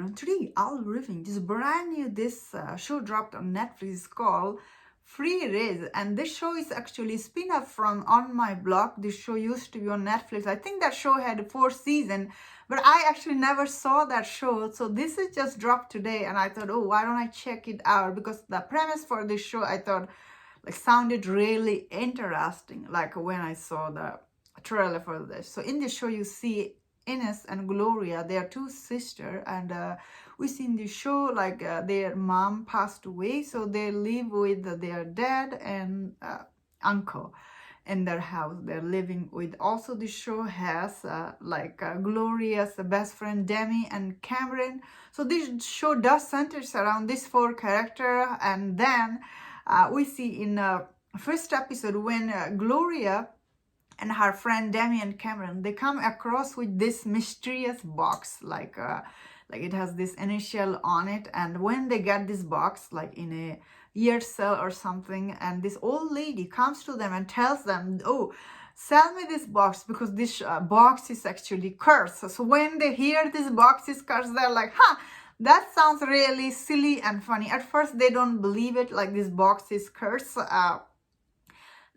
everyone. Today I'll be reviewing this brand new show dropped on Netflix. It's called FreeRidge, and this show is actually a spin-off from On My Block. This show used to be on Netflix. I think that show had 4 seasons, but I actually never saw that show. So this is just dropped today, and I thought, oh, why don't I check it out? Because the premise for this show I thought sounded really interesting. Like when I saw the trailer for this. So in this show you see Ines and Gloria. They are two sisters, and we see in the show their mom passed away, so they live with their dad and uncle in their house. They're living with. Also, the show has Gloria's best friend Demi and Cameron. So this show does centers around these 4 characters, and then we see in first episode when Gloria and her friend Demi and Cameron, they come across with this mysterious box, like it has this initial on it, and when they get this box, like in a year sale or something, and this old lady comes to them and tells them, oh, sell me this box because this box is actually cursed. So when they hear this box is cursed, they're like, huh, that sounds really silly and funny. At first they don't believe it, like this box is cursed.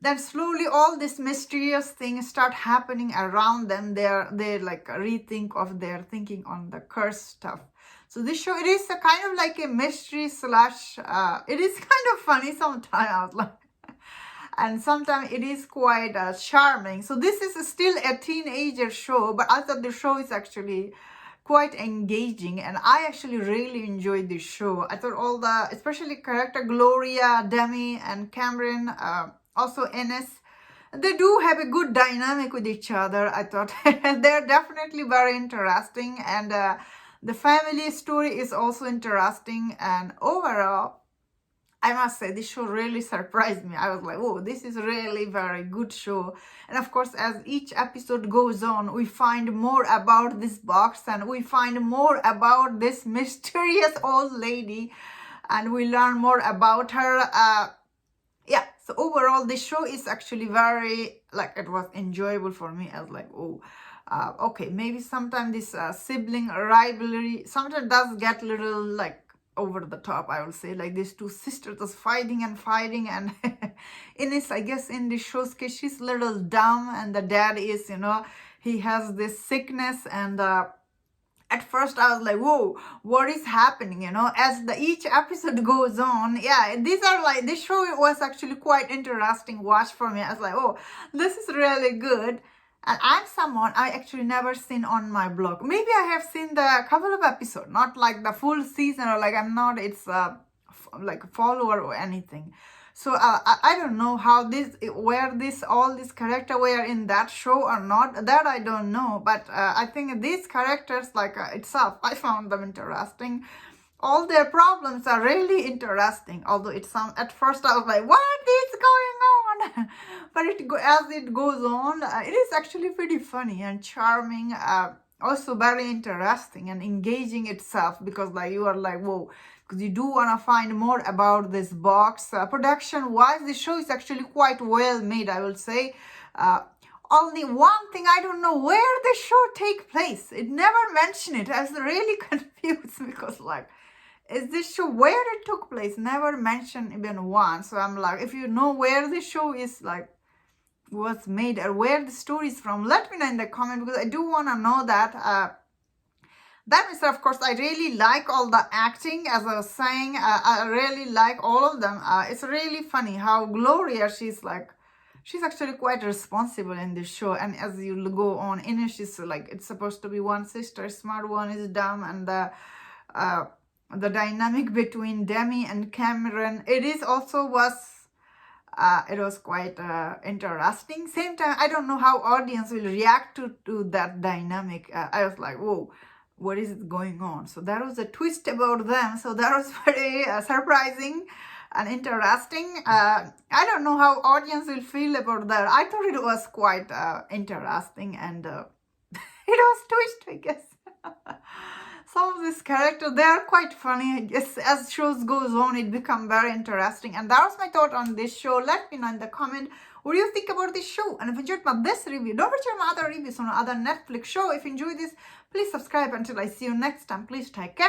Then slowly all these mysterious things start happening around them. They like rethink of their thinking on the curse stuff. So this show, it is a kind of like a mystery slash, it is kind of funny sometimes, I was like, and sometimes it is quite charming. So this is still a teenager show, but I thought the show is actually quite engaging, and I actually really enjoyed this show. I thought all the, especially character Gloria, Demi, and Cameron, also Ines, they do have a good dynamic with each other. I thought they're definitely very interesting, and the family story is also interesting. And overall, I must say, this show really surprised me. I was like, oh, this is really very good show. And of course, as each episode goes on, we find more about this box, and we find more about this mysterious old lady, and we learn more about her. Yeah, so overall this show is actually very, it was enjoyable for me. I was like, oh, okay, maybe sometimes this sibling rivalry sometimes does get a little over the top, I will say. Like these two sisters just fighting, and Ines, I guess in this show's case, she's a little dumb, and the dad is, he has this sickness, and at first I was like, whoa, what is happening? As each episode goes on, yeah, this show was actually quite interesting watch for me. I was like, oh, this is really good. And I'm someone I actually never seen On My Block. Maybe I have seen the couple of episodes, not like the full season, or I'm not its like a follower or anything. So I don't know how all these characters were in that show or not. That I don't know. But I think these characters, itself, I found them interesting. All their problems are really interesting. Although at first I was like, what is going on? But as it goes on, it is actually pretty funny and charming. Also very interesting and engaging itself, because you are like, whoa, because you do want to find more about this box. Production wise, the show is actually quite well made, I will say. Only one thing, I don't know where the show take place. It never mentioned it. I was really confused, because is this show where it took place? Never mentioned even once. So I'm like, if you know where the show is was made, or where the story is from, let me know in the comment, because I do want to know that. That means, of course, I really like all the acting. As I was saying, I really like all of them. It's really funny how Gloria, she's actually quite responsible in this show. And as you go on, Ines, she's it's supposed to be one sister, smart, one is dumb, and the dynamic between Demi and Cameron, it was quite interesting. Same time, I don't know how audience will react to that dynamic. I was like, whoa, what is going on? So that was a twist about them. So that was very surprising and interesting. I don't know how audience will feel about that. I thought it was quite interesting, and it was twist, I guess. Some of these characters, they are quite funny. I guess as shows goes on, it becomes very interesting. And that was my thought on this show. Let me know in the comment what do you think about this show. And if you enjoyed this review, don't forget my other reviews on other Netflix show. If you enjoyed this, please subscribe. Until I see you next time, please take care.